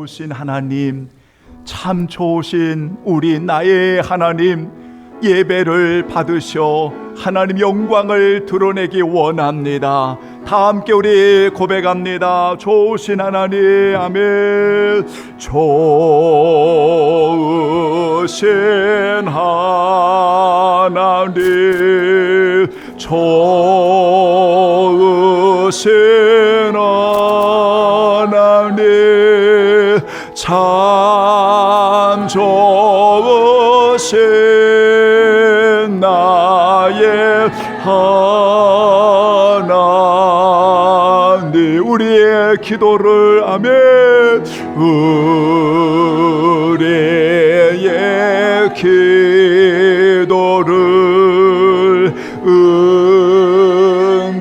좋으신 하나님, 참 좋으신 우리 나의 하나님, 예배를 받으셔 하나님 영광을 드러내기 원합니다. 다 함께 우리 고백합니다. 좋으신 하나님, 아멘. 좋으신 하나님, 좋으신 하나님, 참 좋으신 나의 하나님, 우리의 기도를 아멘, 우리의 기도를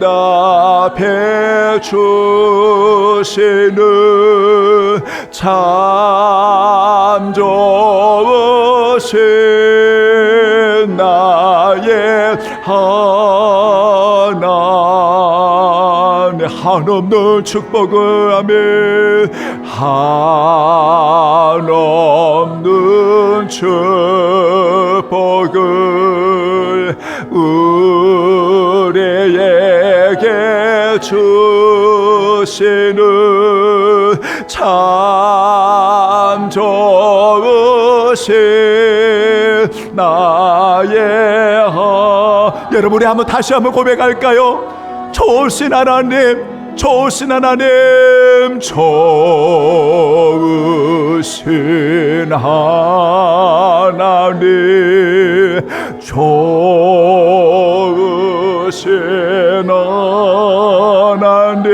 응답해 주시는 참 좋으신 나의 하나님, 한없는 축복을 아멘, 한없는 축복을 우리에게 주시는 참 좋으신 나의 여러분, 우리 다시 한번 고백할까요? 좋으신 하나님, 좋으신 하나님, 좋으신 하나님, 좋으신 하나님,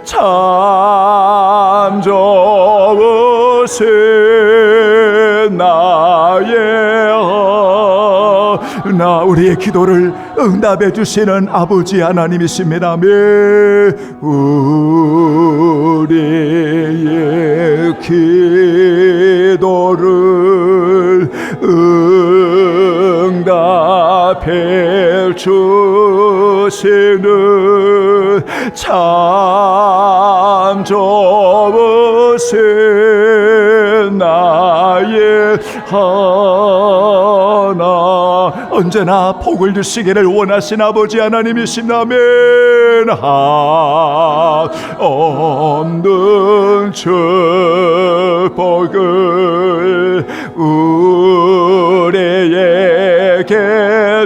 참 좋으신 나의 나 우리의 기도를 응답해 주시는 아버지 하나님이십니다. 아멘. 우리의 기도를 응답해 주시는 참 좋으신 나의 하나, 언제나 복을 주시기를 원하신 아버지 하나님이십니다. 아멘. 없는 축복을 우리에게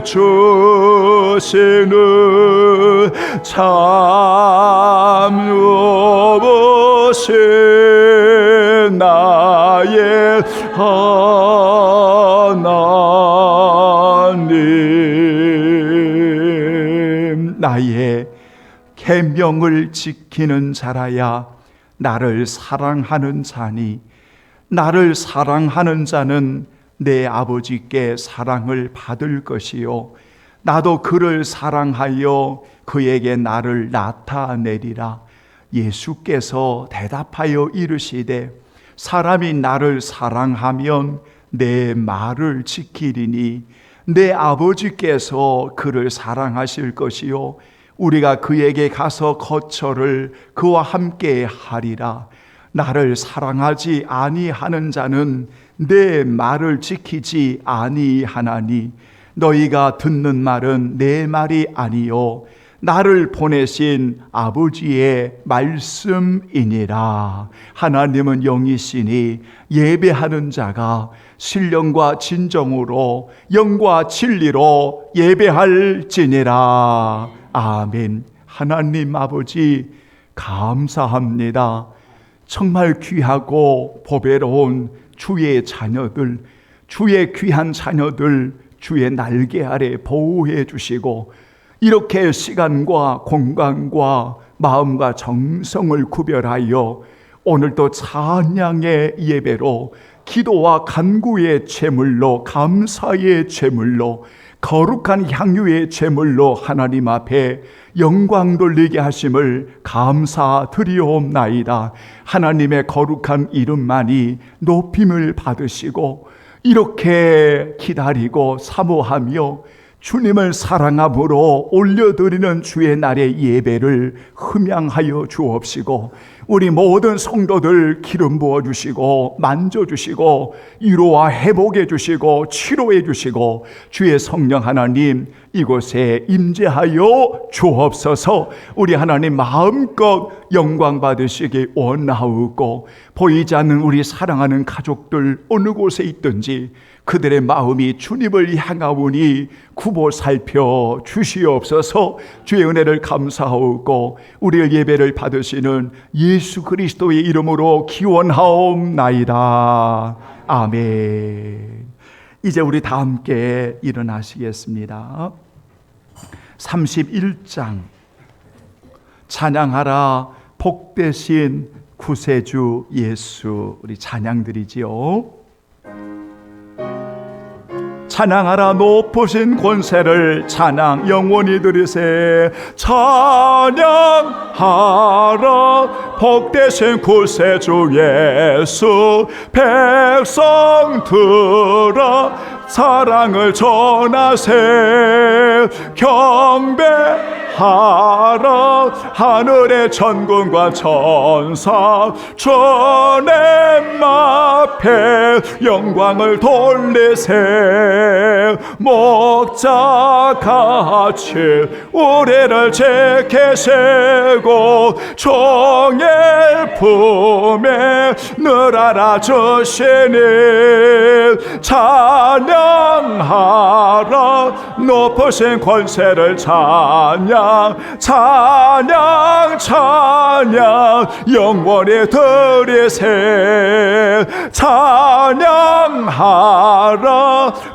주시는 참 좋으신 나의 하나님, 나의 계명을 지키는 자라야 나를 사랑하는 자니, 나를 사랑하는 자는 내 아버지께 사랑을 받을 것이요 나도 그를 사랑하여 그에게 나를 나타내리라. 예수께서 대답하여 이르시되 사람이 나를 사랑하면 내 말을 지키리니 내 아버지께서 그를 사랑하실 것이요 우리가 그에게 가서 거처를 그와 함께 하리라. 나를 사랑하지 아니하는 자는 내 말을 지키지 아니하나니 너희가 듣는 말은 내 말이 아니요 나를 보내신 아버지의 말씀이니라. 하나님은 영이시니 예배하는 자가 신령과 진정으로 영과 진리로 예배할지니라. 아멘. 하나님 아버지 감사합니다. 정말 귀하고 보배로운 주의 자녀들, 주의 귀한 자녀들 주의 날개 아래 보호해 주시고 이렇게 시간과 공간과 마음과 정성을 구별하여 오늘도 찬양의 예배로 기도와 간구의 제물로 감사의 제물로 거룩한 향유의 제물로 하나님 앞에 영광 돌리게 하심을 감사드리옵나이다. 하나님의 거룩한 이름만이 높임을 받으시고 이렇게 기다리고 사모하며 주님을 사랑함으로 올려드리는 주의 날의 예배를 흠양하여 주옵시고, 우리 모든 성도들 기름 부어주시고 만져주시고 위로와 회복해 주시고 치료해 주시고, 주의 성령 하나님 이곳에 임재하여 주옵소서. 우리 하나님 마음껏 영광 받으시기 원하옵고, 보이지 않는 우리 사랑하는 가족들 어느 곳에 있든지 그들의 마음이 주님을 향하오니 굽어 살펴 주시옵소서. 주의 은혜를 감사하옵고 우리의 예배를 받으시는 예수 그리스도의 이름으로 기원하옵나이다. 아멘. 이제 우리 다 함께 일어나시겠습니다. 31장 찬양하라 복되신 구세주 예수, 우리 찬양 드리지요. 찬양하라 높으신 권세를 찬양 영원히 들으세. 찬양하라 복되신 구세주 예수, 백성들아 사랑을 전하세. 경배하라 하늘의 천군과 천사, 주님 앞에 영광을 돌리세. 목자같이 우리를 지키시고 종일 품에 늘 알아주시니, 찬양하라 높으신 권세를 찬양 찬양 찬양 영원히 드리세. 찬양하라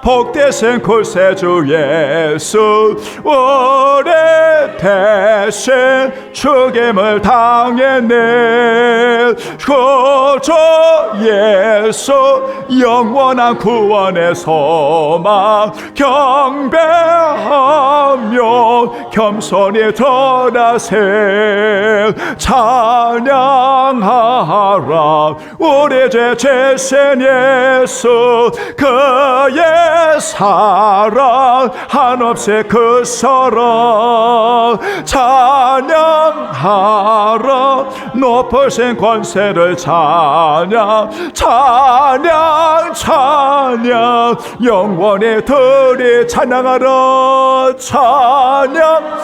복되신 구세주 예수, 우리 대신 죽임을 당했네. 구주 예수 영원한 구원의 소망, 경배하며 겸손히 전하세. 찬양하라 우리 죄 제신 예수, 그의 사랑 한없이 그 사랑. 찬양하라 높으신 권세를 찬양 찬양 찬양 영원히 드리. 찬양하라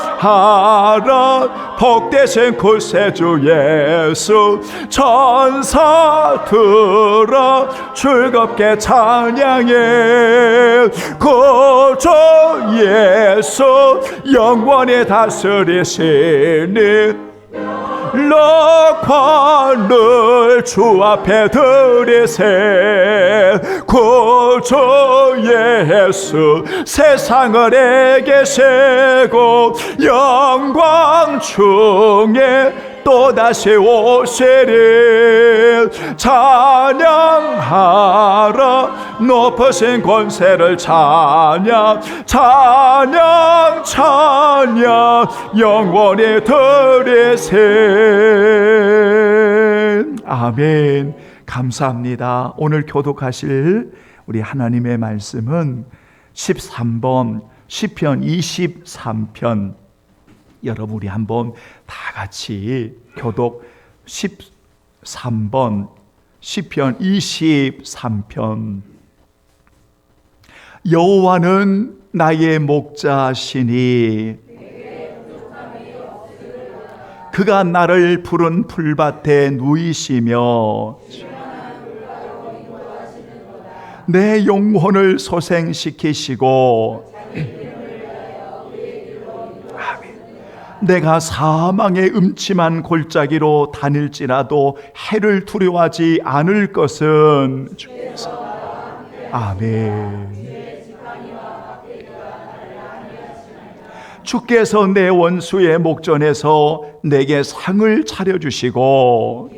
찬양하라 복되신 구세주 예수, 천사들아 즐겁게 찬양해. 구주 예수 영원히 다스리시니, 락관을 주 앞에 드리세. 구주 예수 세상을 애계시고 영광 중에 또다시 오시리. 찬양하라 높으신 권세를 찬양 찬양 찬양 영원히 드리세. 아멘. 감사합니다. 오늘 교독하실 우리 하나님의 말씀은 13번 시편 23편. 여러분 우리 한번 다 같이 교독 13번 시편 23편. 여호와는 나의 목자시니 그가 나를 푸른 풀밭에 누이시며 내 영혼을 소생시키시고 내가 사망의 음침한 골짜기로 다닐지라도 해를 두려워하지 않을 것은 주께서. 아멘. 주께서 내 원수의 목전에서 내게 상을 차려주시고,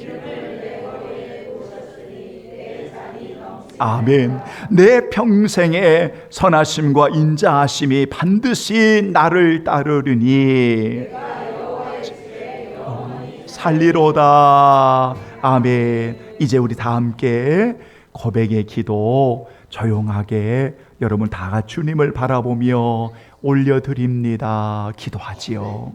아멘. 내 평생의 선하심과 인자하심이 반드시 나를 따르리니 살리로다. 아멘. 이제 우리 다 함께 고백의 기도 조용하게 여러분 다 주님을 바라보며 올려드립니다. 기도하지요.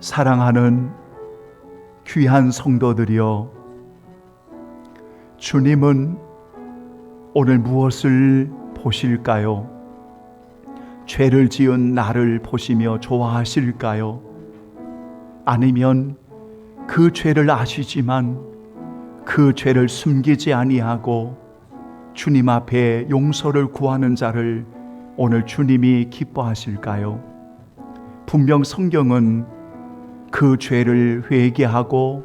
사랑하는 귀한 성도들이여, 주님은 오늘 무엇을 보실까요? 죄를 지은 나를 보시며 좋아하실까요? 아니면 그 죄를 아시지만 그 죄를 숨기지 아니하고 주님 앞에 용서를 구하는 자를 오늘 주님이 기뻐하실까요? 분명 성경은 그 죄를 회개하고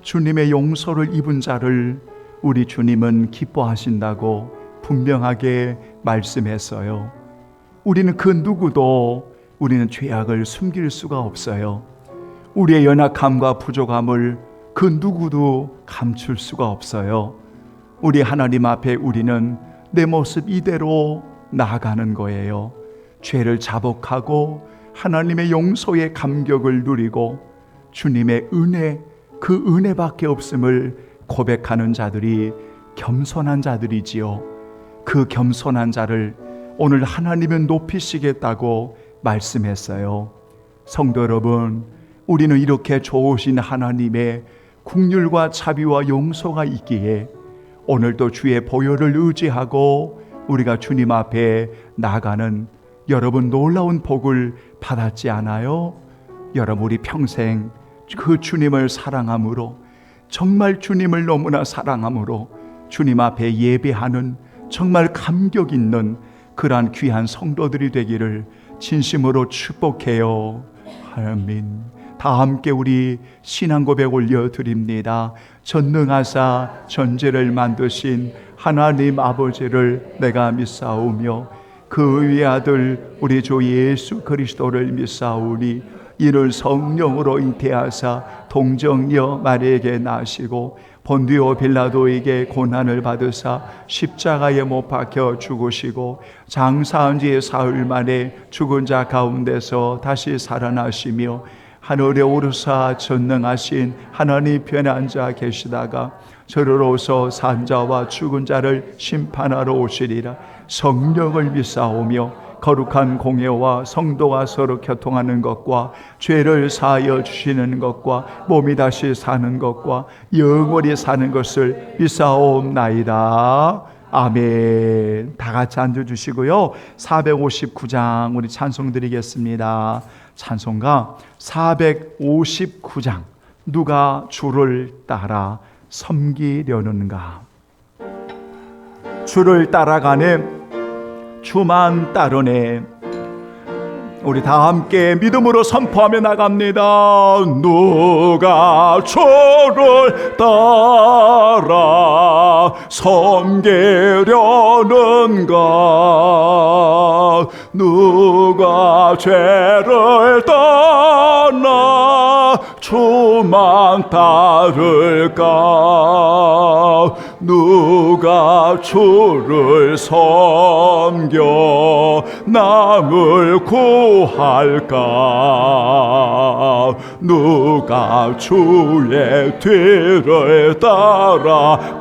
주님의 용서를 입은 자를 우리 주님은 기뻐하신다고 분명하게 말씀했어요. 우리는 그 누구도 우리는 죄악을 숨길 수가 없어요. 우리의 연약함과 부족함을 그 누구도 감출 수가 없어요. 우리 하나님 앞에 우리는 내 모습 이대로 나아가는 거예요. 죄를 자복하고 하나님의 용서의 감격을 누리고 주님의 은혜, 그 은혜밖에 없음을 고백하는 자들이 겸손한 자들이지요. 그 겸손한 자를 오늘 하나님은 높이시겠다고 말씀했어요. 성도 여러분, 우리는 이렇게 좋으신 하나님의 긍휼과 자비와 용서가 있기에 오늘도 주의 보혈을 의지하고 우리가 주님 앞에 나가는 여러분 놀라운 복을 받았지 않아요? 여러분, 우리 평생 그 주님을 사랑함으로, 정말 주님을 너무나 사랑함으로 주님 앞에 예배하는 정말 감격 있는 그러한 귀한 성도들이 되기를 진심으로 축복해요. 아멘. 다 함께 우리 신앙 고백 올려드립니다. 전능하사 전제를 만드신 하나님 아버지를 내가 믿사오며 그 의의 아들 우리 주 예수 그리스도를 믿사오니 이를 성령으로 잉태하사 동정녀 마리에게 나시고 본디오 빌라도에게 고난을 받으사 십자가에 못 박혀 죽으시고 장사한 지 사흘 만에 죽은 자 가운데서 다시 살아나시며 하늘에 오르사 전능하신 하나님 편에 앉아 계시다가 저리로서 산자와 죽은 자를 심판하러 오시리라. 성령을 믿사오며 거룩한 공예와 성도가 서로 교통하는 것과 죄를 사하여 주시는 것과 몸이 다시 사는 것과 영원히 사는 것을 믿사옵나이다. 아멘. 다 같이 앉아주시고요. 459장 우리 찬송 드리겠습니다. 찬송가 459장 누가 주를 따라 섬기려는가. 주를 따라가네 주만 따르네. 우리 다 함께 믿음으로 선포하며 나갑니다. 누가 주를 따라 섬기려는가. 누가 죄를 떠나 주만 따를까. 누가 주를 섬겨 남을 구할까? 누가 주의 뒤를 따라가려나?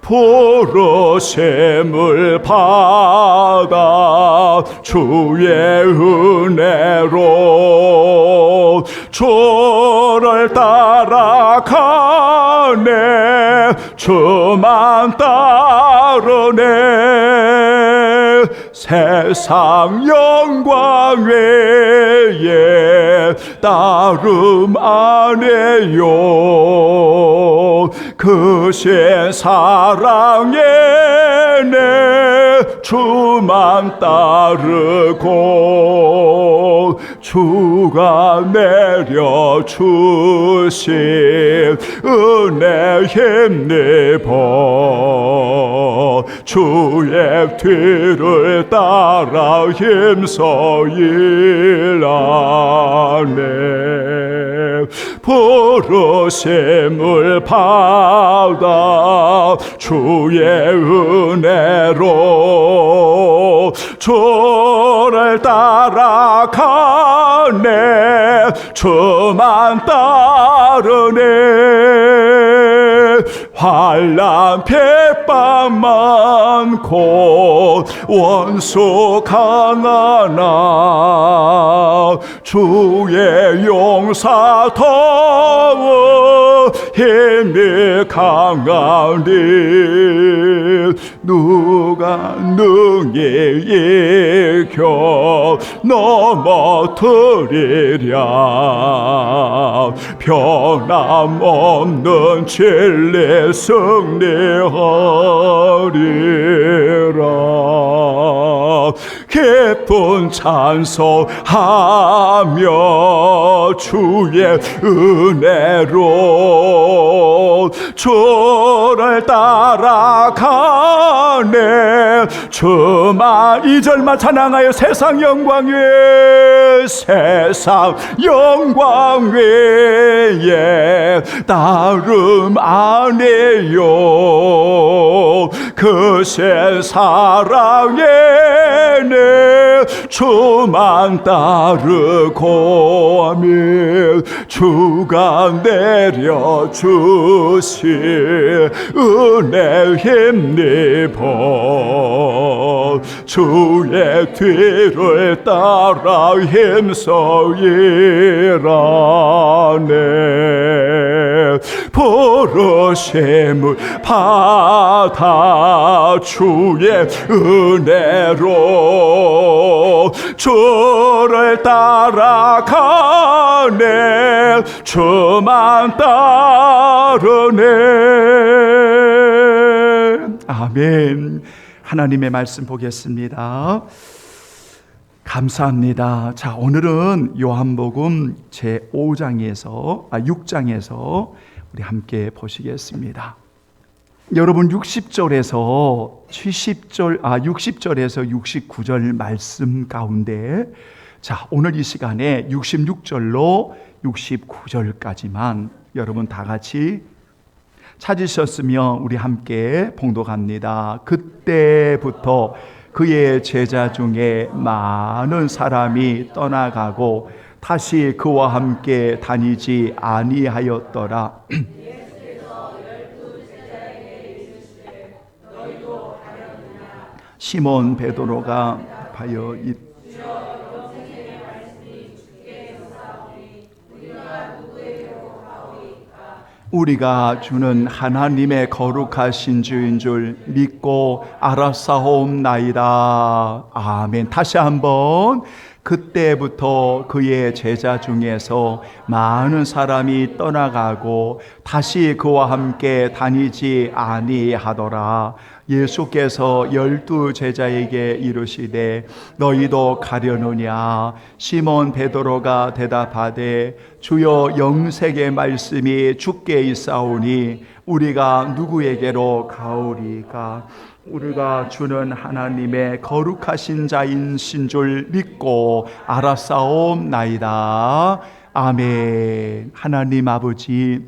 부르심을 받아 주의 은혜로 주를 따라가네. 주만 따르네. 세상 영광 외에 따름 안 해요. 그신 사랑에 내 주만 따르고 주가 내려주신 은혜 힘입어 주의 뒤를 따라 힘써 일하네. 부르심을 받아 주의 은혜로 주를 따라가네. 주만 따르네. 환난 핍박 많고 원수 강하나 주의 용사 더워 힘이 강하니 누가 능히 이겨 넘어뜨리랴. 변함없는 진리 승리하리라. 기쁜 찬송하며 주의 은혜로 주를 따라가네. 주만 2절만 찬양하여 세상 영광 위에 세상 영광 위에 따름 안 해요. 그새 사랑에 내 주만 따르고 하면 주가 내려주신 은혜 힘입어 주의 뒤를 따라 힘써 일하네. 부르심을 받아 주의 은혜로 주를 따라가네. 주만 따르네. 아멘. 하나님의 말씀 보겠습니다. 감사합니다. 자, 오늘은 요한복음 제6장에서 우리 함께 보시겠습니다. 여러분 60절에서 69절 말씀 가운데 자, 오늘 이 시간에 66절로 69절까지만 여러분 다 같이 찾으셨으면 우리 함께 봉독합니다. 그때부터 그의 제자 중에 많은 사람이 떠나가고 다시 그와 함께 다니지 아니하였더라. 시몬 베드로가 하여 우리가 주는 하나님의 거룩하신 주인 줄 믿고 알았사옵나이다. 아멘. 다시 한번. 그때부터 그의 제자 중에서 많은 사람이 떠나가고 다시 그와 함께 다니지 아니하더라. 예수께서 12 제자에게 이르시되 너희도 가려느냐? 시몬 베드로가 대답하되 주여 영생의 말씀이 주께 있사오니 우리가 누구에게로 가오리까? 우리가 주는 하나님의 거룩하신 자이신 줄 믿고 알았사옵나이다. 아멘. 하나님 아버지,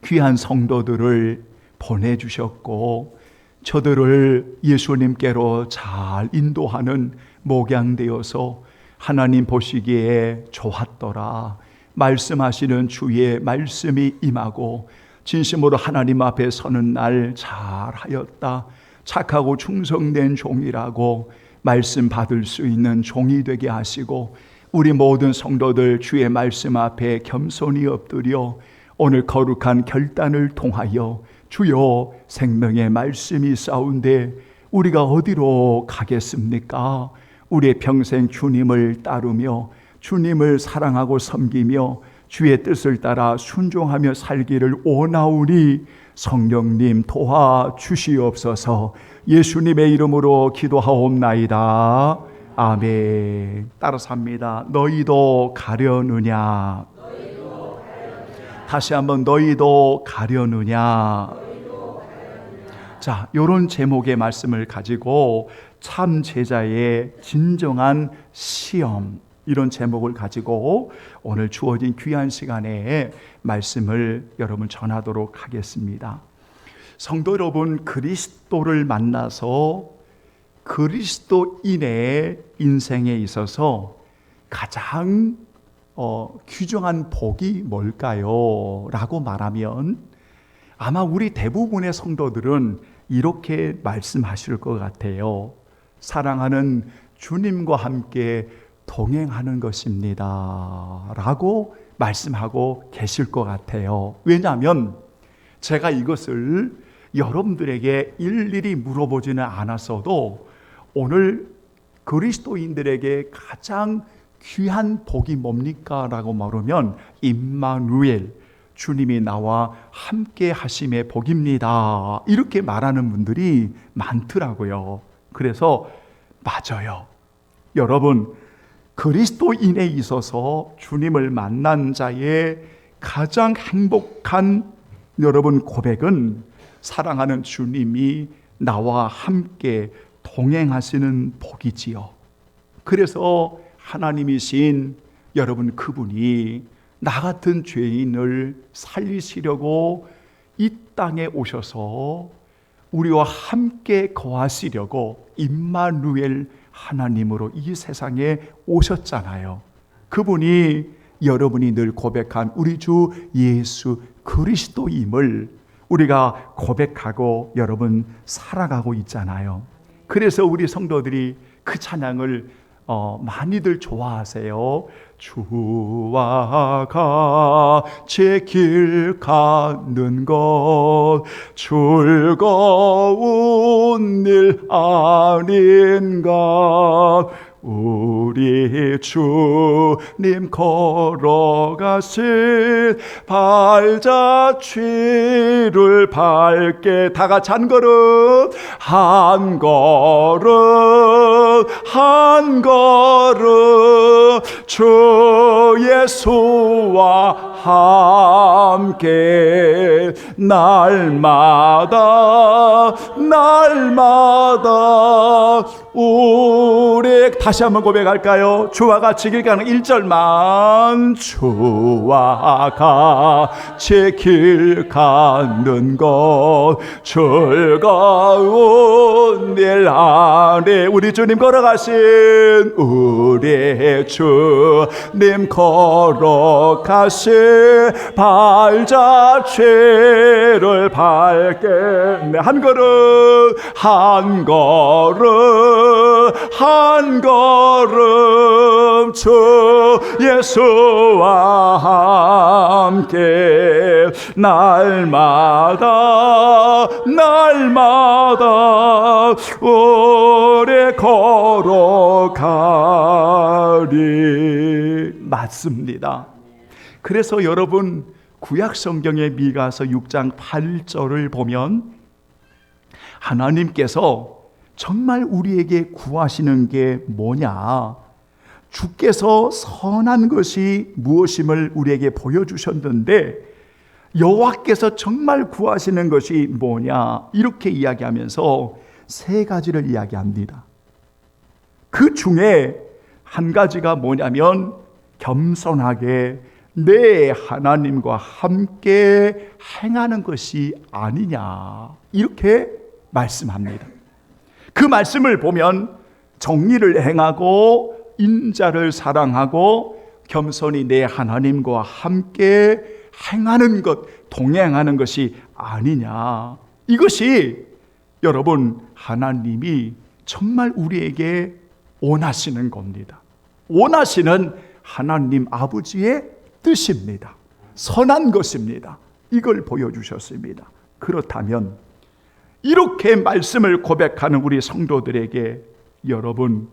귀한 성도들을 보내주셨고 저들을 예수님께로 잘 인도하는 목양되어서 하나님 보시기에 좋았더라. 말씀하시는 주의 말씀이 임하고 진심으로 하나님 앞에 서는 날 잘하였다. 착하고 충성된 종이라고 말씀 받을 수 있는 종이 되게 하시고 우리 모든 성도들 주의 말씀 앞에 겸손히 엎드려 오늘 거룩한 결단을 통하여 주여 생명의 말씀이 싸운데 우리가 어디로 가겠습니까? 우리의 평생 주님을 따르며 주님을 사랑하고 섬기며 주의 뜻을 따라 순종하며 살기를 원하오니 성령님 도와주시옵소서. 예수님의 이름으로 기도하옵나이다. 아멘. 따라서 합니다. 너희도 가려느냐? 다시 한번 너희도 가려느냐? 자, 이런 제목의 말씀을 가지고 참 제자의 진정한 시험, 이런 제목을 가지고 오늘 주어진 귀한 시간에 말씀을 여러분 전하도록 하겠습니다. 성도 여러분, 그리스도를 만나서 그리스도인의 인생에 있어서 가장 귀중한 복이 뭘까요? 라고 말하면 아마 우리 대부분의 성도들은 이렇게 말씀하실 것 같아요. 사랑하는 주님과 함께 동행하는 것입니다 라고 말씀하고 계실 것 같아요. 왜냐하면 제가 이것을 여러분들에게 일일이 물어보지는 않았어도 오늘 그리스도인들에게 가장 귀한 복이 뭡니까? 라고 물으면 임마누엘, 주님이 나와 함께 하심의 복입니다, 이렇게 말하는 분들이 많더라고요. 그래서 맞아요. 여러분, 그리스도인에 있어서 주님을 만난 자의 가장 행복한 여러분 고백은 사랑하는 주님이 나와 함께 동행하시는 복이지요. 그래서 하나님이신 여러분, 그분이 나 같은 죄인을 살리시려고 이 땅에 오셔서 우리와 함께 거하시려고 임마누엘 하나님으로 이 세상에 오셨잖아요. 그분이 여러분이 늘 고백한 우리 주 예수 그리스도임을 우리가 고백하고 여러분 살아가고 있잖아요. 그래서 우리 성도들이 그 찬양을 많이들 좋아하세요. 주와 같이 길 가는 것 즐거운 일 아닌가. 우리 주님 걸어가신 발자취를 밟게 다 같이 한 걸음 한 걸음 한 걸음 주 예수와 함께 날마다 우리 다시 한번 고백할까요? 주와 같이 길 가는 1절만 주와 같이 길 가는 것 즐거운 일 안에 우리 주님 걸어가신 우리 주님 걸어가신 발자취를 밟게 한 걸음 한 걸음 한 걸음 주 예수와 함께 날마다 오래 걸어가리. 맞습니다. 그래서 여러분, 구약 성경의 미가서 6장 8절을 보면 하나님께서 정말 우리에게 구하시는 게 뭐냐? 주께서 선한 것이 무엇임을 우리에게 보여주셨는데 여호와께서 정말 구하시는 것이 뭐냐? 이렇게 이야기하면서 세 가지를 이야기합니다. 그 중에 한 가지가 뭐냐면 겸손하게 내 하나님과 함께 행하는 것이 아니냐, 이렇게 말씀합니다. 그 말씀을 보면 정의를 행하고 인자를 사랑하고 겸손히 내 하나님과 함께 행하는 것, 동행하는 것이 아니냐. 이것이 여러분, 하나님이 정말 우리에게 원하시는 겁니다. 원하시는 하나님 아버지의 뜻입니다. 선한 것입니다. 이걸 보여주셨습니다. 그렇다면 이렇게 말씀을 고백하는 우리 성도들에게 여러분,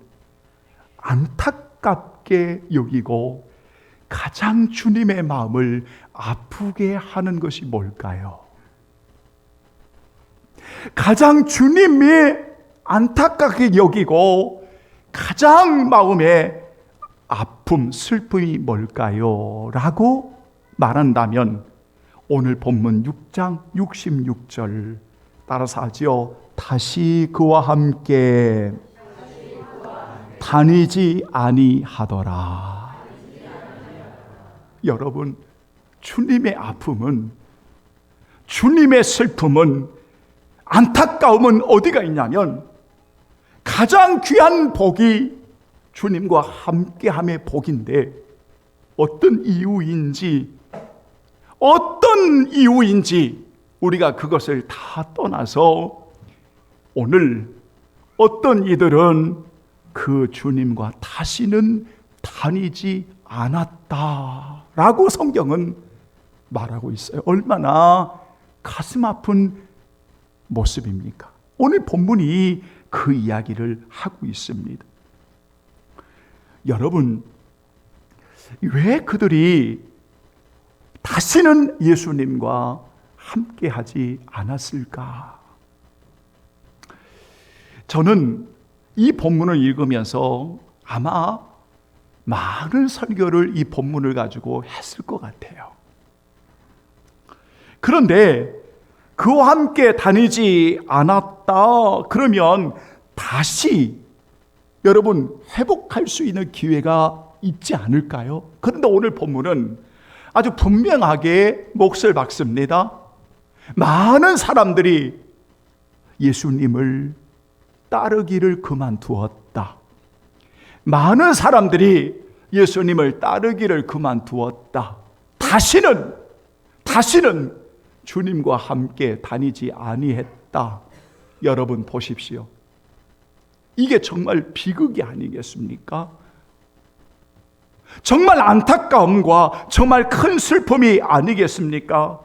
안타깝게 여기고 가장 주님의 마음을 아프게 하는 것이 뭘까요? 가장 주님이 안타깝게 여기고 가장 마음에 아픔, 슬픔이 뭘까요? 라고 말한다면 오늘 본문 6장 66절 따라서 하지요. 다시 그와 함께 다니지 아니하더라. 여러분, 주님의 아픔은, 주님의 슬픔은, 안타까움은 어디가 있냐면 가장 귀한 복이 주님과 함께함의 복인데 어떤 이유인지 우리가 그것을 다 떠나서 오늘 어떤 이들은 그 주님과 다시는 다니지 않았다라고 성경은 말하고 있어요. 얼마나 가슴 아픈 모습입니까? 오늘 본문이 그 이야기를 하고 있습니다. 여러분, 왜 그들이 다시는 예수님과 함께 하지 않았을까? 저는 이 본문을 읽으면서 아마 많은 설교를 이 본문을 가지고 했을 것 같아요. 그런데 그와 함께 다니지 않았다 그러면 다시 여러분 회복할 수 있는 기회가 있지 않을까요? 그런데 오늘 본문은 아주 분명하게 몫을 박습니다. 많은 사람들이 예수님을 따르기를 그만두었다. 많은 사람들이 예수님을 따르기를 그만두었다. 다시는 주님과 함께 다니지 아니했다. 여러분 보십시오. 이게 정말 비극이 아니겠습니까? 정말 안타까움과 정말 큰 슬픔이 아니겠습니까?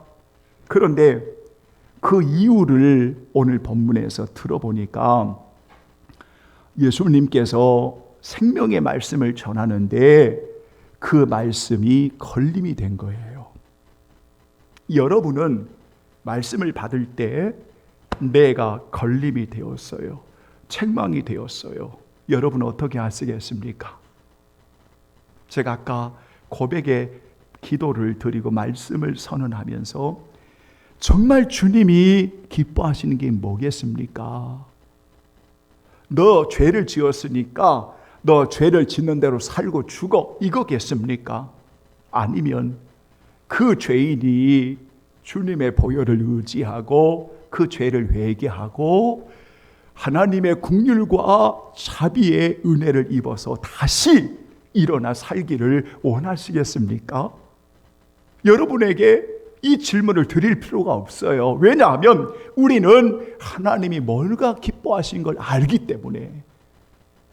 그런데 그 이유를 오늘 본문에서 들어보니까 예수님께서 생명의 말씀을 전하는데 그 말씀이 걸림이 된 거예요. 여러분은 말씀을 받을 때 내가 걸림이 되었어요. 책망이 되었어요. 여러분 어떻게 하시겠습니까? 제가 아까 고백의 기도를 드리고 말씀을 선언하면서 정말 주님이 기뻐하시는 게 뭐겠습니까? 너 죄를 지었으니까 너 죄를 짓는 대로 살고 죽어, 이거겠습니까? 아니면 그 죄인이 주님의 보혈을 의지하고 그 죄를 회개하고 하나님의 긍휼과 자비의 은혜를 입어서 다시 일어나 살기를 원하시겠습니까? 여러분에게 이 질문을 드릴 필요가 없어요. 왜냐하면 우리는 하나님이 뭘가 기뻐하신 걸 알기 때문에.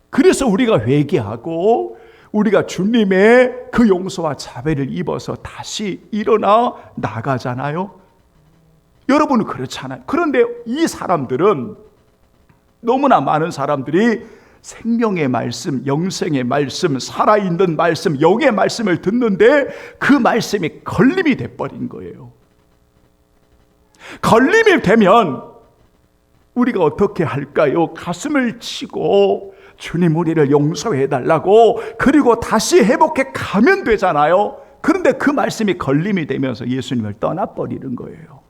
그래서 우리가 회개하고 우리가 주님의 그 용서와 자비를 입어서 다시 일어나 나가잖아요. 여러분은 그렇잖아요. 그런데 이 사람들은, 너무나 많은 사람들이 생명의 말씀, 영생의 말씀, 살아있는 말씀, 영의 말씀을 듣는데 그 말씀이 걸림이 돼버린 거예요. 걸림이 되면 우리가 어떻게 할까요? 가슴을 치고 주님 우리를 용서해 달라고, 그리고 다시 회복해 가면 되잖아요. 그런데 그 말씀이 걸림이 되면서 예수님을 떠나버리는 거예요.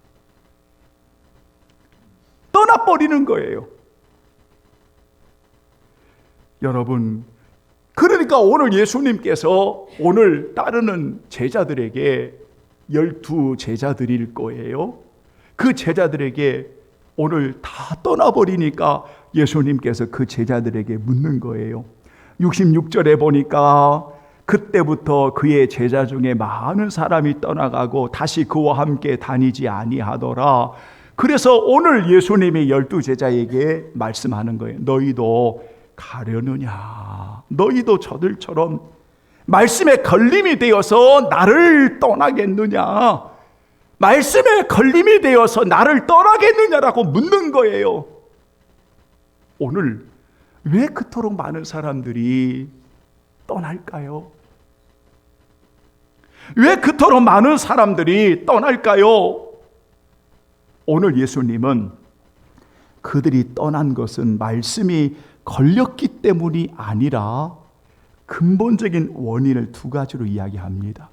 떠나버리는 거예요. 여러분, 그러니까 그러니까 오늘 예수님께서 오늘 따르는 제자들에게 12 제자들일 거예요. 그 제자들에게 오늘 다 떠나버리니까 예수님께서 그 제자들에게 묻는 거예요. 66절에 보니까 그때부터 그의 제자 중에 많은 사람이 떠나가고 다시 그와 함께 다니지 아니하더라. 그래서 오늘 예수님이 12 제자에게 말씀하는 거예요. 너희도 가려느냐? 너희도 저들처럼 말씀에 걸림이 되어서 나를 떠나겠느냐? 말씀에 걸림이 되어서 나를 떠나겠느냐라고 묻는 거예요. 오늘 왜 그토록 많은 사람들이 떠날까요? 왜 그토록 많은 사람들이 떠날까요? 오늘 예수님은 그들이 떠난 것은 말씀이 걸렸기 때문이 아니라 근본적인 원인을 2가지로 이야기합니다.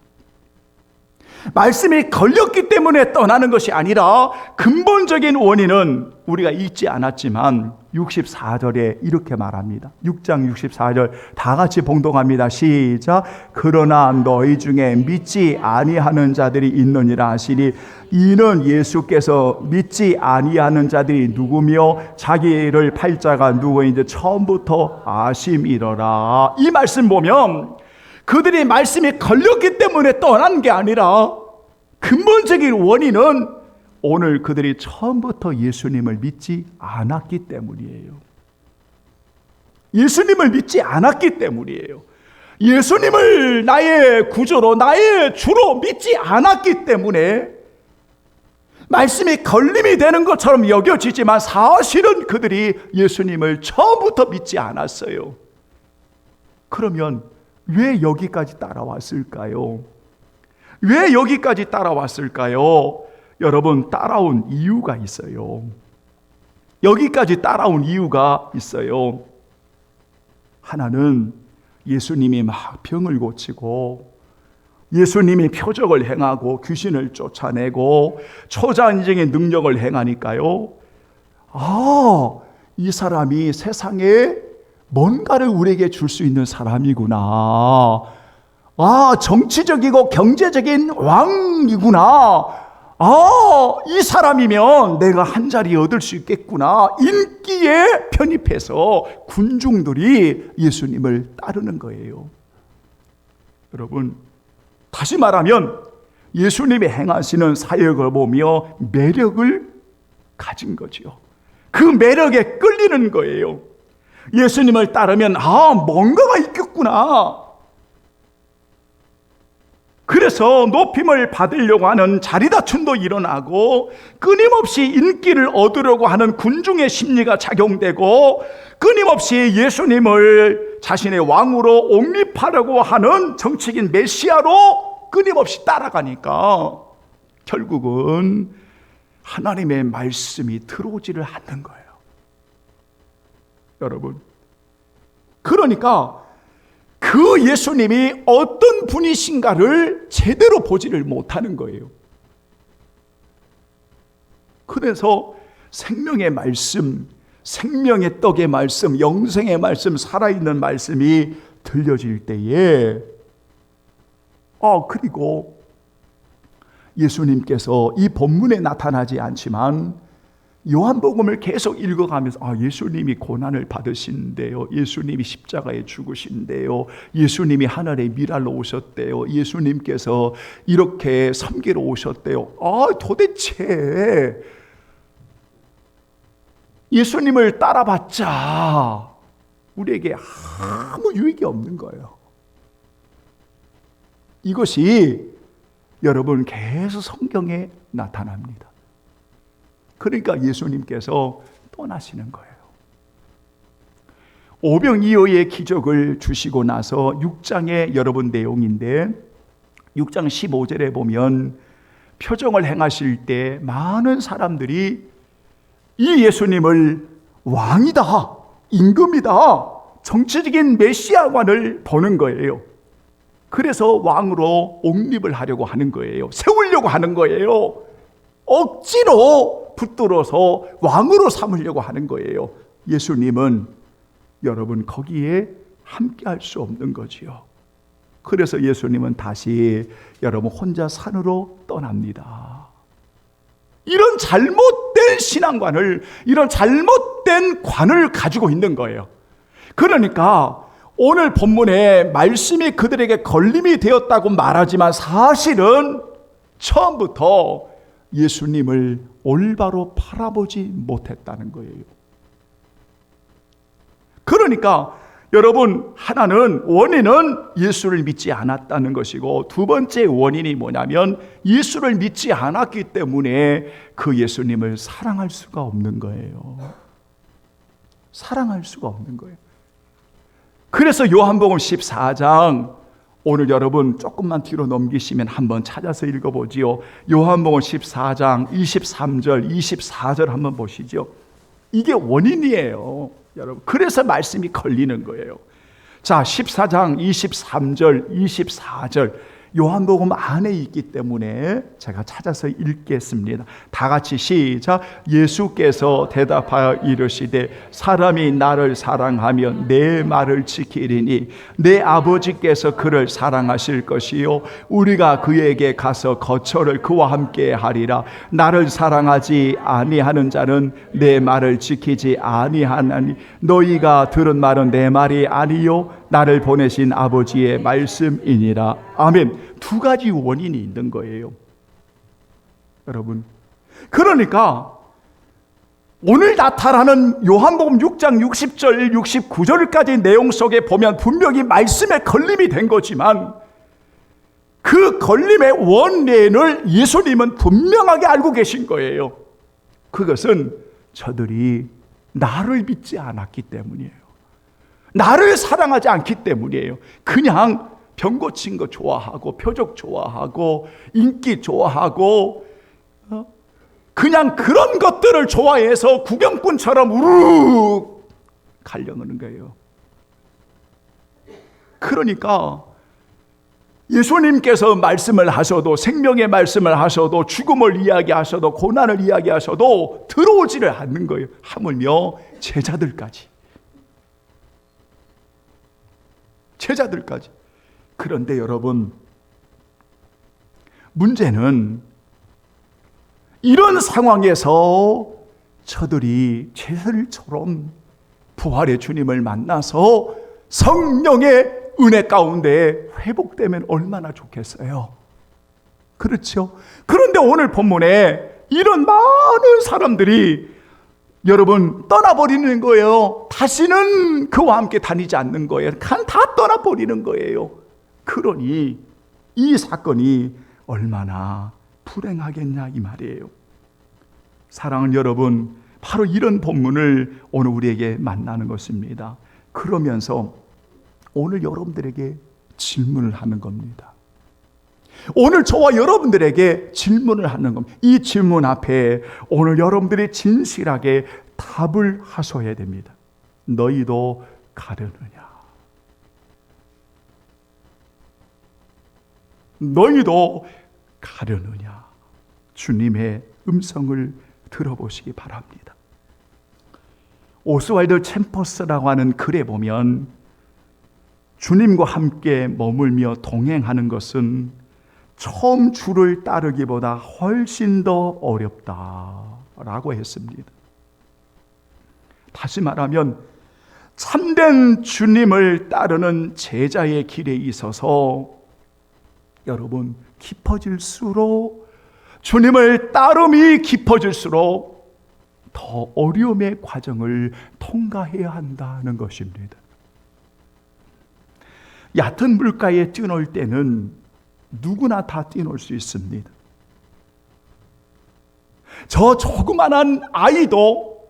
말씀이 걸렸기 때문에 떠나는 것이 아니라 근본적인 원인은 우리가 읽지 않았지만 64절에 이렇게 말합니다. 6장 64절 다 같이 봉독합니다. 시작. 그러나 너희 중에 믿지 아니하는 자들이 있느니라 하시니 이는 예수께서 믿지 아니하는 자들이 누구며 자기를 팔 자가 누구인지 처음부터 아심이더라. 이 말씀 보면 그들이 말씀이 걸렸기 때문에 떠난 게 아니라 근본적인 원인은 오늘 그들이 처음부터 예수님을 믿지 않았기 때문이에요. 예수님을 믿지 않았기 때문이에요. 예수님을 나의 구주로 나의 주로 믿지 않았기 때문에 말씀이 걸림이 되는 것처럼 여겨지지만 사실은 그들이 예수님을 처음부터 믿지 않았어요. 그러면 왜 여기까지 따라왔을까요? 왜 여기까지 따라왔을까요? 여러분, 따라온 이유가 있어요. 여기까지 따라온 이유가 있어요. 하나는 예수님이 막 병을 고치고 예수님이 표적을 행하고 귀신을 쫓아내고 초자연적인 능력을 행하니까요. 이 사람이 세상에 뭔가를 우리에게 줄 수 있는 사람이구나. 정치적이고 경제적인 왕이구나. 이 사람이면 내가 한 자리 얻을 수 있겠구나. 인기에 편입해서 군중들이 예수님을 따르는 거예요. 여러분, 다시 말하면 예수님이 행하시는 사역을 보며 매력을 가진 거지요. 그 매력에 끌리는 거예요. 예수님을 따르면 뭔가가 있겠구나. 그래서 높임을 받으려고 하는 자리다툼도 일어나고 끊임없이 인기를 얻으려고 하는 군중의 심리가 작용되고 끊임없이 예수님을 자신의 왕으로 옹립하려고 하는 정치인 메시아로 끊임없이 따라가니까 결국은 하나님의 말씀이 들어오지를 않는 거예요. 여러분, 그러니까 그 예수님이 어떤 분이신가를 제대로 보지를 못하는 거예요. 그래서 생명의 말씀, 생명의 떡의 말씀, 영생의 말씀, 살아있는 말씀이 들려질 때에 그리고 예수님께서 이 본문에 나타나지 않지만 요한복음을 계속 읽어가면서 예수님이 고난을 받으신대요. 예수님이 십자가에 죽으신대요. 예수님이 하늘의 미랄로 오셨대요. 예수님께서 이렇게 섬기러 오셨대요. 도대체 예수님을 따라봤자 우리에게 아무 유익이 없는 거예요. 이것이 여러분 계속 성경에 나타납니다. 그러니까 예수님께서 떠나시는 거예요. 오병이어의 기적을 주시고 나서 6장의 여러분 내용인데 6장 15절에 보면 표정을 행하실 때 많은 사람들이 이 예수님을 왕이다, 임금이다, 정치적인 메시아관을 보는 거예요. 그래서 왕으로 옹립을 하려고 하는 거예요. 세우려고 하는 거예요. 억지로 붙들어서 왕으로 삼으려고 하는 거예요. 예수님은 여러분 거기에 함께 할 수 없는 거지요. 그래서 예수님은 다시 여러분 혼자 산으로 떠납니다. 이런 잘못된 신앙관을, 이런 잘못된 관을 가지고 있는 거예요. 그러니까 오늘 본문에 말씀이 그들에게 걸림이 되었다고 말하지만 사실은 처음부터 예수님을 올바로 바라보지 못했다는 거예요. 그러니까 여러분, 하나는 원인은 예수를 믿지 않았다는 것이고, 두 번째 원인이 뭐냐면 예수를 믿지 않았기 때문에 그 예수님을 사랑할 수가 없는 거예요. 사랑할 수가 없는 거예요. 그래서 요한복음 14장, 오늘 여러분 조금만 뒤로 넘기시면 한번 찾아서 읽어보지요. 요한복음 14장 23절 24절 한번 보시죠. 이게 원인이에요, 여러분. 그래서 말씀이 걸리는 거예요. 자, 14장 23절 24절 요한복음 안에 있기 때문에 제가 찾아서 읽겠습니다. 다 같이 시작. 예수께서 대답하여 이르시되 사람이 나를 사랑하면 내 말을 지키리니 내 아버지께서 그를 사랑하실 것이요 우리가 그에게 가서 거처를 그와 함께 하리라. 나를 사랑하지 아니하는 자는 내 말을 지키지 아니하나니 너희가 들은 말은 내 말이 아니요 나를 보내신 아버지의 말씀이니라. 아멘. 두 가지 원인이 있는 거예요, 여러분. 그러니까 오늘 나타나는 요한복음 6장 60절 69절까지 내용 속에 보면 분명히 말씀에 걸림이 된 거지만 그 걸림의 원인을 예수님은 분명하게 알고 계신 거예요. 그것은 저들이 나를 믿지 않았기 때문이에요. 나를 사랑하지 않기 때문이에요. 그냥 병 고친 거 좋아하고 표적 좋아하고 인기 좋아하고 그냥 그런 것들을 좋아해서 구경꾼처럼 우르르 가려는 거예요. 그러니까 예수님께서 말씀을 하셔도, 생명의 말씀을 하셔도, 죽음을 이야기하셔도, 고난을 이야기하셔도 들어오지를 않는 거예요. 하물며 제자들까지. 그런데 여러분, 문제는 이런 상황에서 저들이 제자들처럼 부활의 주님을 만나서 성령의 은혜 가운데 회복되면 얼마나 좋겠어요. 그렇죠? 그런데 오늘 본문에 이런 많은 사람들이 여러분 떠나버리는 거예요. 다시는 그와 함께 다니지 않는 거예요. 다 떠나버리는 거예요. 그러니 이 사건이 얼마나 불행하겠냐 이 말이에요. 사랑하는 여러분, 바로 이런 본문을 오늘 우리에게 만나는 것입니다. 그러면서 오늘 여러분들에게 질문을 하는 겁니다. 오늘 저와 여러분들에게 질문을 하는 겁니다. 이 질문 앞에 오늘 여러분들이 진실하게 답을 하셔야 됩니다. 너희도 가려느냐? 너희도 가려느냐? 주님의 음성을 들어보시기 바랍니다. 오스왈드 챔퍼스라고 하는 글에 보면 주님과 함께 머물며 동행하는 것은 처음 주를 따르기보다 훨씬 더 어렵다라고 했습니다. 다시 말하면 참된 주님을 따르는 제자의 길에 있어서 여러분 깊어질수록, 주님을 따름이 깊어질수록 더 어려움의 과정을 통과해야 한다는 것입니다. 얕은 물가에 뛰놀 때는 누구나 다 뛰놀 수 있습니다. 저 조그만한 아이도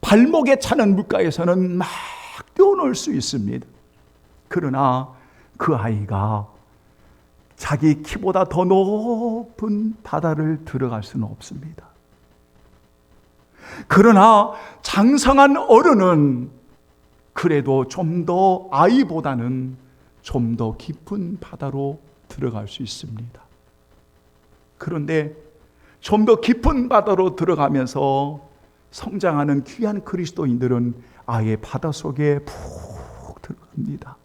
발목에 차는 물가에서는 막 뛰어놀 수 있습니다. 그러나 그 아이가 자기 키보다 더 높은 바다를 들어갈 수는 없습니다. 그러나 장성한 어른은 그래도 좀 더 아이보다는 좀 더 깊은 바다로 들어갈 수 있습니다. 그런데 좀 더 깊은 바다로 들어가면서 성장하는 귀한 그리스도인들은 아예 바다 속에 푹 들어가요. 합니다.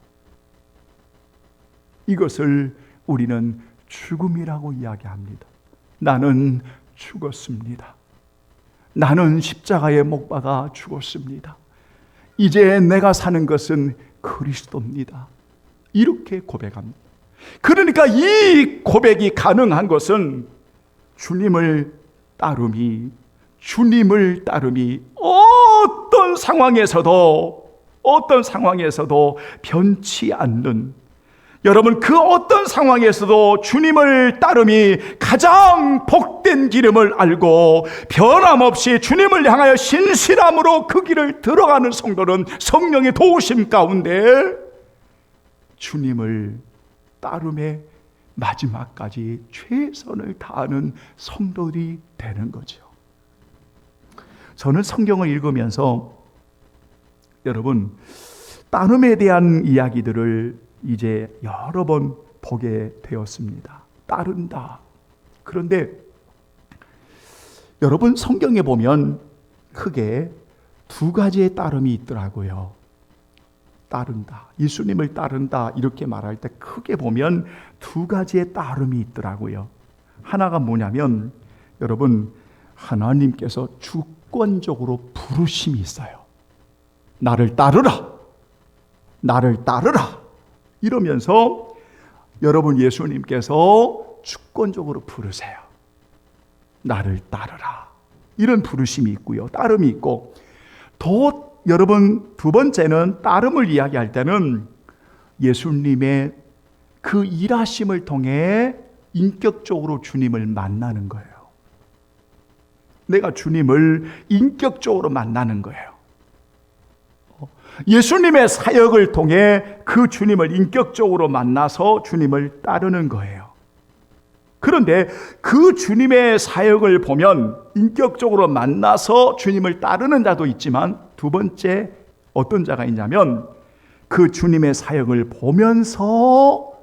이것을 우리는 죽음이라고 이야기합니다. 나는 죽었습니다. 나는 십자가에 못 박아 죽었습니다. 이제 내가 사는 것은 그리스도입니다. 이렇게 고백합니다. 그러니까 이 고백이 가능한 것은 주님을 따름이 어떤 상황에서도 변치 않는, 여러분 그 어떤 상황에서도 주님을 따름이 가장 복된 길임을 알고 변함없이 주님을 향하여 신실함으로 그 길을 들어가는 성도는 성령의 도우심 가운데 주님을 따름에 마지막까지 최선을 다하는 성도들이 되는 거죠. 저는 성경을 읽으면서 여러분 따름에 대한 이야기들을 이제 여러 번 보게 되었습니다. 따른다. 그런데 여러분 성경에 보면 크게 두 가지의 따름이 있더라고요. 따른다, 예수님을 따른다 이렇게 말할 때 크게 보면 두 가지의 따름이 있더라고요. 하나가 뭐냐면 여러분 하나님께서 주권적으로 부르심이 있어요. 나를 따르라, 나를 따르라 이러면서 여러분 예수님께서 주권적으로 부르세요. 나를 따르라 이런 부르심이 있고요, 따름이 있고, 또 여러분 두 번째는 따름을 이야기할 때는 예수님의 그 일하심을 통해 인격적으로 주님을 만나는 거예요. 내가 주님을 인격적으로 만나는 거예요. 예수님의 사역을 통해 그 주님을 인격적으로 만나서 주님을 따르는 거예요. 그런데 그 주님의 사역을 보면 인격적으로 만나서 주님을 따르는 자도 있지만, 두 번째 어떤 자가 있냐면 그 주님의 사역을 보면서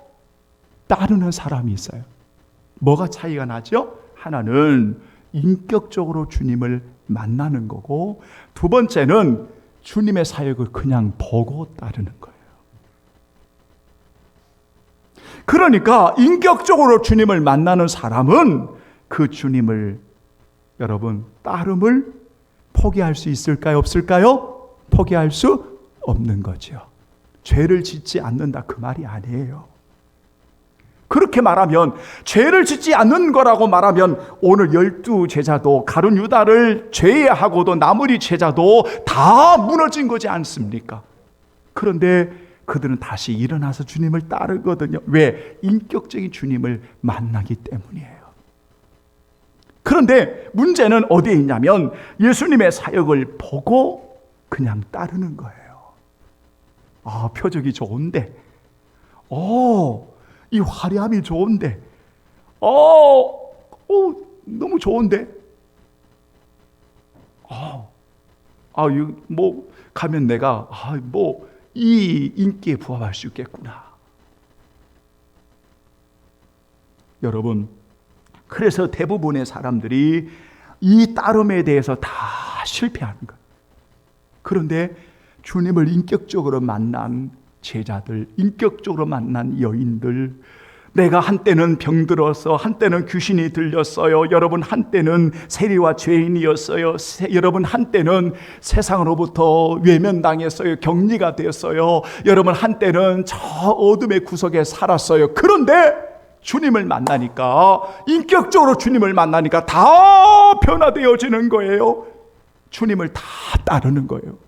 따르는 사람이 있어요. 뭐가 차이가 나죠? 하나는 인격적으로 주님을 만나는 거고, 두 번째는 주님의 사역을 그냥 보고 따르는 거예요. 그러니까 인격적으로 주님을 만나는 사람은 그 주님을 여러분 따름을 포기할 수 있을까요? 없을까요? 포기할 수 없는 거죠. 죄를 짓지 않는다 그 말이 아니에요. 그렇게 말하면, 죄를 짓지 않는 거라고 말하면 오늘 12제자도 가룟 유다를 제외하고도 나머지 제자도 다 무너진 거지 않습니까? 그런데 그들은 다시 일어나서 주님을 따르거든요. 왜? 인격적인 주님을 만나기 때문이에요. 그런데 문제는 어디에 있냐면 예수님의 사역을 보고 그냥 따르는 거예요. 아, 표적이 좋은데, 이 화려함이 좋은데, 너무 좋은데, 뭐 가면 내가 이 인기에 부합할 수 있겠구나. 여러분, 그래서 대부분의 사람들이 이 따름에 대해서 다 실패하는 거예요. 그런데 주님을 인격적으로 만난 제자들, 인격적으로 만난 여인들, 내가 한때는 병들어서, 한때는 귀신이 들렸어요. 여러분 한때는 세리와 죄인이었어요. 여러분 한때는 세상으로부터 외면당했어요. 격리가 되었어요. 여러분 한때는 저 어둠의 구석에 살았어요. 그런데 주님을 만나니까, 인격적으로 주님을 만나니까 다 변화되어지는 거예요. 주님을 다 따르는 거예요.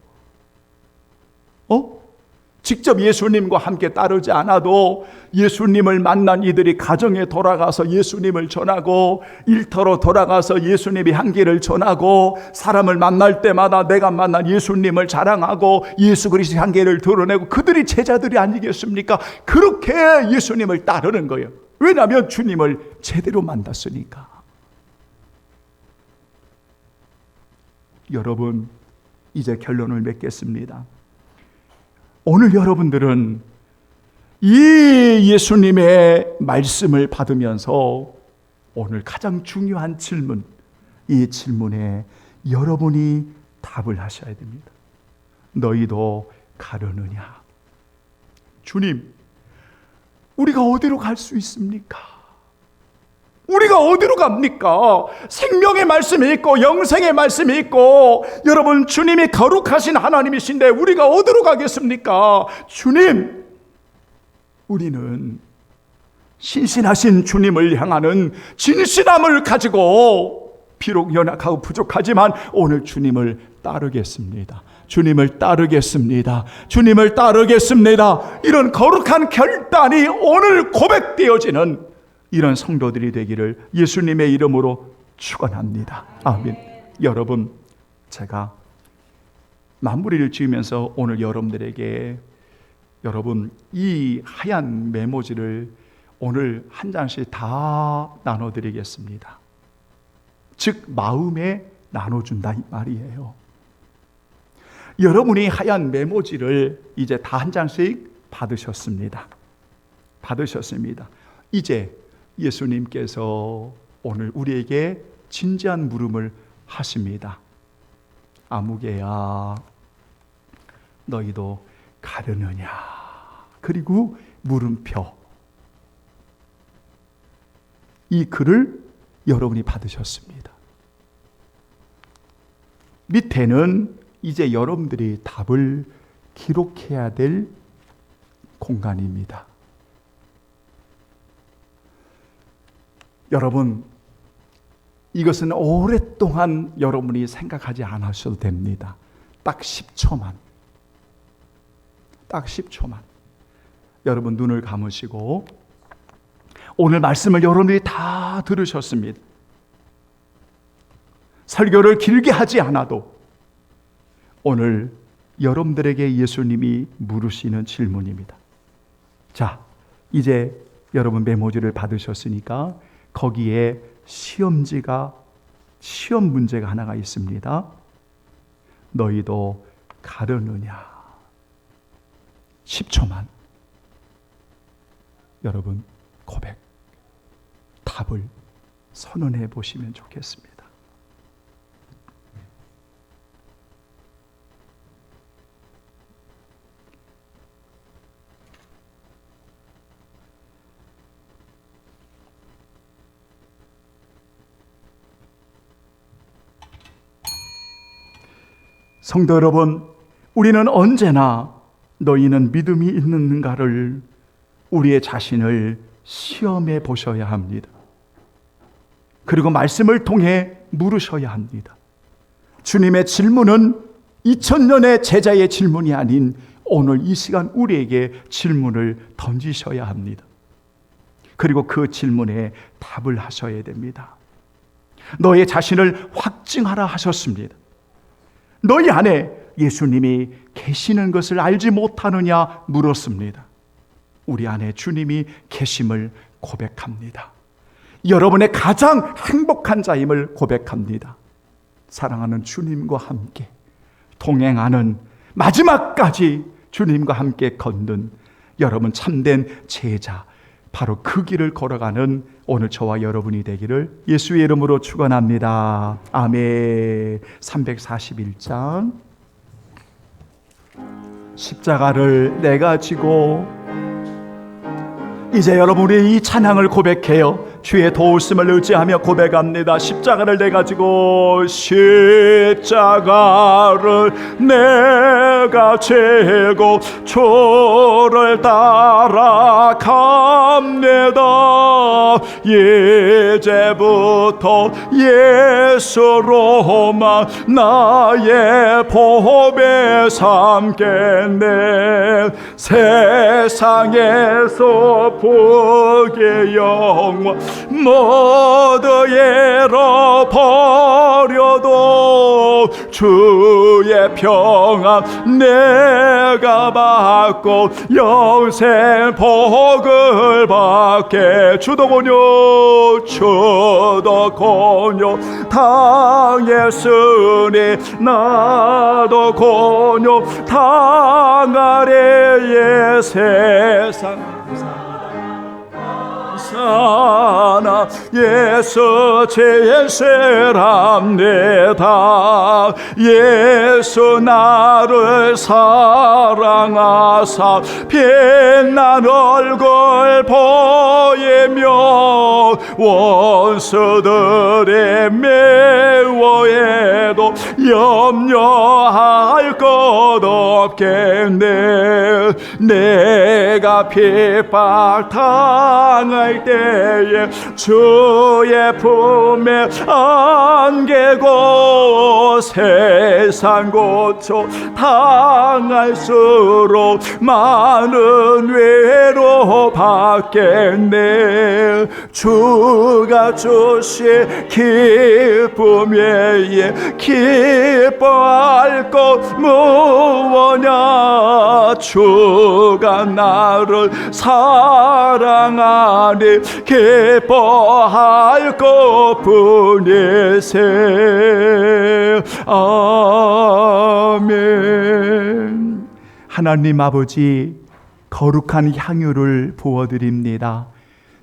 직접 예수님과 함께 따르지 않아도 예수님을 만난 이들이 가정에 돌아가서 예수님을 전하고, 일터로 돌아가서 예수님의 향기를 전하고, 사람을 만날 때마다 내가 만난 예수님을 자랑하고 예수 그리스도의 향기를 드러내고, 그들이 제자들이 아니겠습니까? 그렇게 예수님을 따르는 거예요. 왜냐하면 주님을 제대로 만났으니까. 여러분, 이제 결론을 맺겠습니다. 오늘 여러분들은 이 예수님의 말씀을 받으면서 오늘 가장 중요한 질문, 이 질문에 여러분이 답을 하셔야 됩니다. 너희도 가려느냐? 주님, 우리가 어디로 갈 수 있습니까? 우리가 어디로 갑니까? 생명의 말씀이 있고 영생의 말씀이 있고, 여러분, 주님이 거룩하신 하나님이신데 우리가 어디로 가겠습니까? 주님, 우리는 신실하신 주님을 향하는 진실함을 가지고 비록 연약하고 부족하지만 오늘 주님을 따르겠습니다. 주님을 따르겠습니다. 주님을 따르겠습니다. 이런 거룩한 결단이 오늘 고백되어지는 이런 성도들이 되기를 예수님의 이름으로 축원합니다. 아멘. 여러분, 제가 마무리를 지으면서 오늘 여러분들에게, 여러분, 이 하얀 메모지를 오늘 한 장씩 다 나눠드리겠습니다. 즉 마음에 나눠준다 이 말이에요. 여러분이 하얀 메모지를 이제 다 한 장씩 받으셨습니다. 이제 예수님께서 오늘 우리에게 진지한 물음을 하십니다. 아무개야, 너희도 가려느냐? 그리고 물음표. 이 글을 여러분이 받으셨습니다. 밑에는 이제 여러분들이 답을 기록해야 될 공간입니다. 여러분, 이것은 오랫동안 여러분이 생각하지 않으셔도 됩니다. 딱 10초만. 여러분 눈을 감으시고, 오늘 말씀을 여러분들이 다 들으셨습니다. 설교를 길게 하지 않아도 오늘 여러분들에게 예수님이 물으시는 질문입니다. 자, 이제 여러분 메모지를 받으셨으니까 거기에 시험 문제가 하나가 있습니다. 너희도 가려느냐? 10초만 여러분 고백, 답을 선언해 보시면 좋겠습니다. 성도 여러분, 우리는 언제나 너희는 믿음이 있는가를, 우리의 자신을 시험해 보셔야 합니다. 그리고 말씀을 통해 물으셔야 합니다. 주님의 질문은 2000년의 제자의 질문이 아닌 오늘 이 시간 우리에게 질문을 던지셔야 합니다. 그리고 그 질문에 답을 하셔야 됩니다. 너의 자신을 확증하라 하셨습니다. 너희 안에 예수님이 계시는 것을 알지 못하느냐 물었습니다. 우리 안에 주님이 계심을 고백합니다. 여러분의 가장 행복한 자임을 고백합니다. 사랑하는 주님과 함께 동행하는, 마지막까지 주님과 함께 걷는 여러분 참된 제자, 바로 그 길을 걸어가는 오늘 저와 여러분이 되기를 예수의 이름으로 축원합니다. 아멘. 341장. 십자가를 내가 지고, 이제 여러분이 이 찬양을 고백해요. 주의 도우심을 의지하며 고백합니다. 십자가를 내가 지고, 십자가를 내가 지고 주를 따라갑니다. 이제부터 예수로만 나의 보배 삼겠네. 세상에서 복의 영광 모두 잃어버려도 주의 평안 내가 받고 영생 복을 받게. 주도곤요 당했으니 나도 곤요 당하리의 세상 사나 예수 제세랍니다. 예수 나를 사랑하사 빛난 얼굴 보이며 원수들의 미워해도 염려할 것 없겠네. 내가 핍박 당할 때에 주의 품에 안기고 세상 고초 당할수록 많은 위로 받겠네. 주가 주신 기쁨에 기뻐할 것 무엇냐. 주가 나를 사랑하니 기뻐할 것뿐이세. 아멘. 하나님 아버지, 거룩한 향유를 부어드립니다.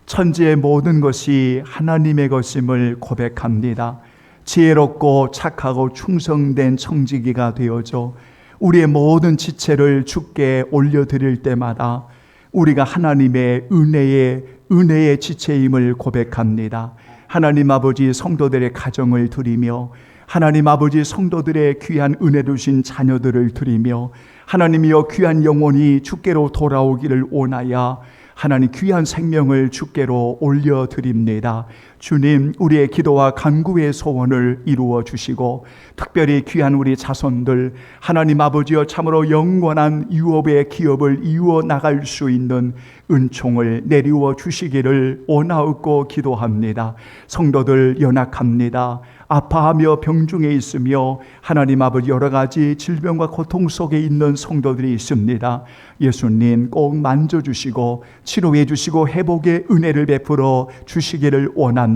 천지의 모든 것이 하나님의 것임을 고백합니다. 지혜롭고 착하고 충성된 청지기가 되어져 우리의 모든 지체를 주께 올려드릴 때마다 우리가 하나님의 은혜의 지체임을 고백합니다. 하나님 아버지, 성도들의 가정을 드리며 하나님 아버지, 성도들의 귀한 은혜 주신 자녀들을 드리며 하나님이여 귀한 영혼이 주께로 돌아오기를 원하여 하나님 귀한 생명을 주께로 올려드립니다. 주님, 우리의 기도와 간구의 소원을 이루어 주시고 특별히 귀한 우리 자손들 하나님 아버지여 참으로 영원한 유업의 기업을 이루어 나갈 수 있는 은총을 내리워 주시기를 원하옵고 기도합니다. 성도들 연약합니다. 아파하며 병중에 있으며 하나님 아버지 여러 가지 질병과 고통 속에 있는 성도들이 있습니다. 예수님 꼭 만져주시고 치료해 주시고 회복의 은혜를 베풀어 주시기를 원합니다.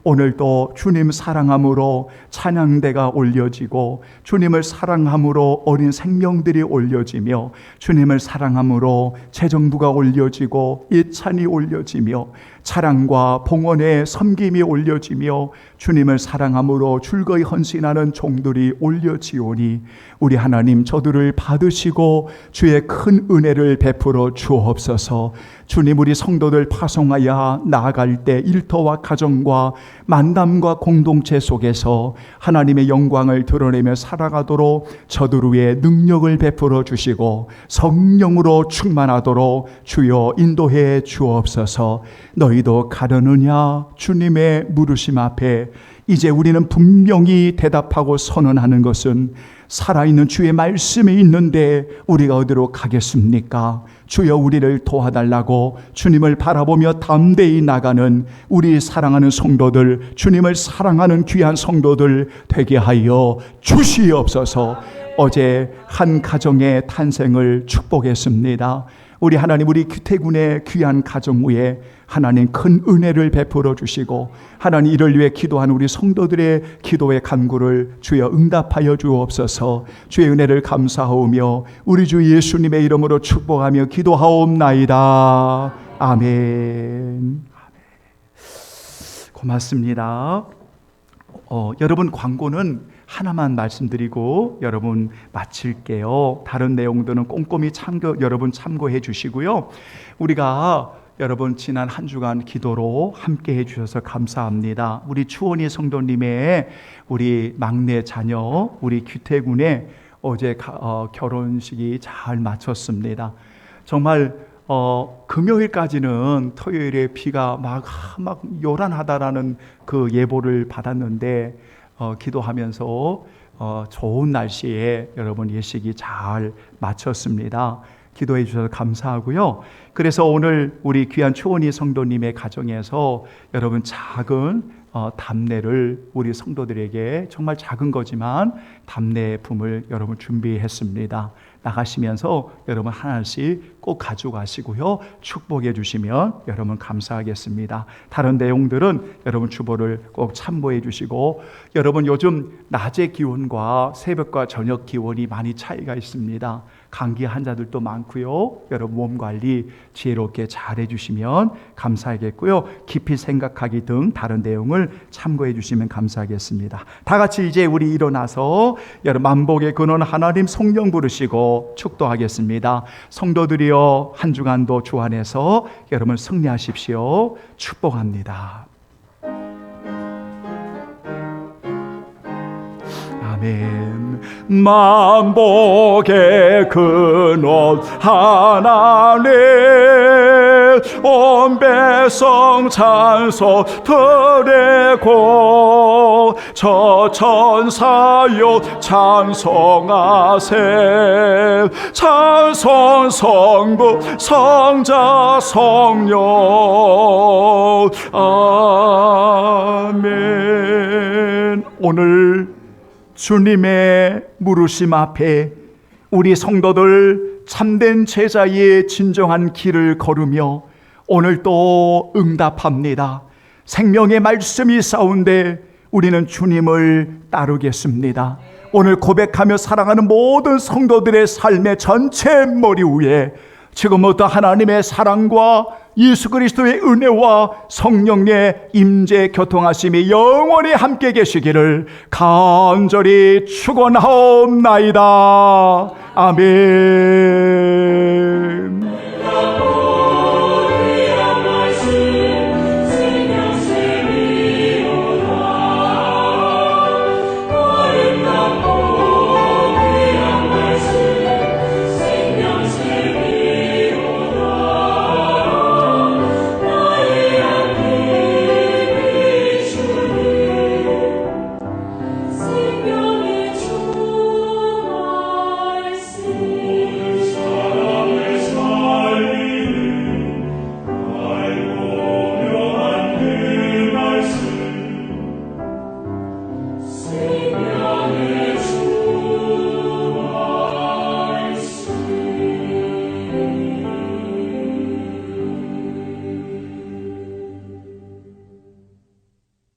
오늘도 주님 사랑함으로 찬양대가 올려지고 주님을 사랑함으로 어린 생명들이 올려지며 주님을 사랑함으로 재정부가 올려지고 예찬이 올려지며 차량과 봉헌의 섬김이 올려지며 주님을 사랑함으로 즐거이 헌신하는 종들이 올려지오니 우리 하나님 저들을 받으시고 주의 큰 은혜를 베풀어 주옵소서. 주님, 우리 성도들 파송하여 나아갈 때 일터와 가정과 만남과 공동체 속에서 하나님의 영광을 드러내며 살아가도록 저들 위에 능력을 베풀어 주시고 성령으로 충만하도록 주여 인도해 주옵소서. 너희도 가려느냐? 주님의 물으심 앞에 이제 우리는 분명히 대답하고 선언하는 것은 살아있는 주의 말씀이 있는데 우리가 어디로 가겠습니까? 주여 우리를 도와달라고 주님을 바라보며 담대히 나가는 우리 사랑하는 성도들, 주님을 사랑하는 귀한 성도들 되게 하여 주시옵소서. 어제 한 가정의 탄생을 축복했습니다. 우리 하나님, 우리 규태군의 귀한 가정 위에 하나님 큰 은혜를 베풀어 주시고 하나님 이를 위해 기도한 우리 성도들의 기도의 간구를 주여 응답하여 주옵소서. 주의 은혜를 감사하오며 우리 주 예수님의 이름으로 축복하며 기도하옵나이다. 아멘. 고맙습니다. 여러분, 광고는 하나만 말씀드리고 여러분 마칠게요. 다른 내용들은 꼼꼼히 여러분 참고해 주시고요. 우리가 여러분 지난 한 주간 기도로 함께 해주셔서 감사합니다. 우리 추원희 성도님의 우리 막내 자녀 우리 규태군의 어제 결혼식이 잘 마쳤습니다. 정말 금요일까지는 토요일에 비가 막 요란하다라는 그 예보를 받았는데 기도하면서 좋은 날씨에 여러분 예식이 잘 마쳤습니다. 기도해 주셔서 감사하고요. 그래서 오늘 우리 귀한 추원희 성도님의 가정에서 여러분 작은 답례를 우리 성도들에게 정말 작은 거지만 답례 품을 여러분 준비했습니다. 나가시면서 여러분 하나씩 꼭 가져가시고요. 축복해 주시면 여러분 감사하겠습니다. 다른 내용들은 여러분 주보를 꼭 참고해 주시고, 여러분 요즘 낮의 기온과 새벽과 저녁 기온이 많이 차이가 있습니다. 감기 환자들도 많고요. 여러분 몸 관리 지혜롭게 잘 해주시면 감사하겠고요. 깊이 생각하기 등 다른 내용을 참고해 주시면 감사하겠습니다. 다 같이 이제 우리 일어나서 여러분 만복의 근원 하나님 성령 부르시고 축도하겠습니다. 성도들이여, 한 주간도 주 안에서 여러분 승리하십시오. 축복합니다. 아멘. 만복의 근원 하나님, 온 백성 찬송 드리고 저 천사여 찬송하세. 찬송 성부 성자 성령. 아멘. 오늘 주님의 물으심 앞에 우리 성도들 참된 제자의 진정한 길을 걸으며 오늘 또 응답합니다. 생명의 말씀이 싸운데 우리는 주님을 따르겠습니다. 오늘 고백하며 사랑하는 모든 성도들의 삶의 전체 머리 위에 지금부터 하나님의 사랑과 예수 그리스도의 은혜와 성령의 임재 교통하심이 영원히 함께 계시기를 간절히 축원하옵나이다. 아멘.